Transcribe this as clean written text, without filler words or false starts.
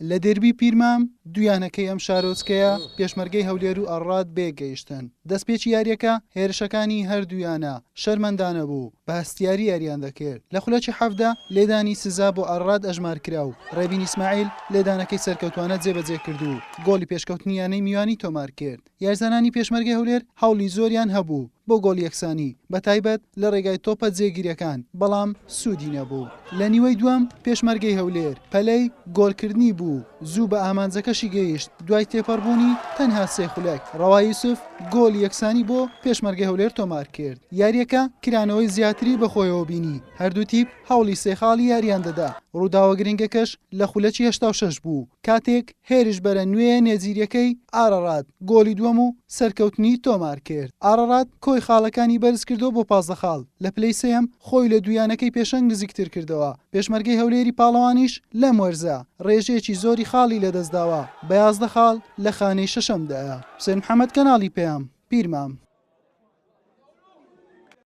لە دەربی پیرمام دویانەکەی ئەم شارۆچکەیە پێشمەرگەی هەولێر و ئەڕاد بێگەیشتن. دەستپێکی یاریەکە هێرشەکانی هەردوویانە شەرمەندانە بوو بە هەستیاری یاریان دەکرد. لە خولەکی حەفدا لێدانی سزا بۆ ئەڕاد ئەژمار کرا و ڕێبین ئیسماعیل لێدانەکەی سەرکەوتوانە جێبەجێ کرد و گۆڵی پێشکەوتنیانەی میوانی تۆمار کرد. یارزانانی پێشمەرگەی هەولێر هەوڵی زۆریان هەبوو بۆ گۆڵ یەکسانی بە تایبەت لە ڕێگای تۆپە جێگیریەکان، بەڵام سوودی نەبوو. لە نیوەی دوام پێشمەرگەی هەولێر پەلەی گۆڵکردنی بوو، زوو بە ئامانجەکەشی گەیشت. دوای تێپەڕبوونی تەنها سێ خولەک ڕەوا یوسف گۆڵ یەکسانی بۆ پێشمەرگەی هەولێر تۆمار کرد. یاریەکە کرانەوەی زیاتری بەخۆیەوە بینی. هەردوو تیپ هەوڵی سێخاڵی یاریان دەدا. ڕووداوە گرنگەکەش لە خولەکی 86 بوو، کاتێک هێرش بەرە نوێ نێزیریەکەی ئارەڕاد گۆڵی دووەم و سەرکەوتنی تۆمار کرد. ئارەڕاد کۆی خاڵەکانی بەرز کردەوە بۆ 15 خاڵ. لە پلەی سێم خۆی لە دویانەکەی پێشەنگ نزیکتر کردەوە. پێشمەرگەی هەولێری پاڵەوانیش لەم وەرزە ڕێژەیەکی زۆری خاڵی لەدەستداوە، بە 11 خاڵ لە خانەی شەشەمدایە. حوسێن محەممەد، کەناڵی پێام، پیرمام.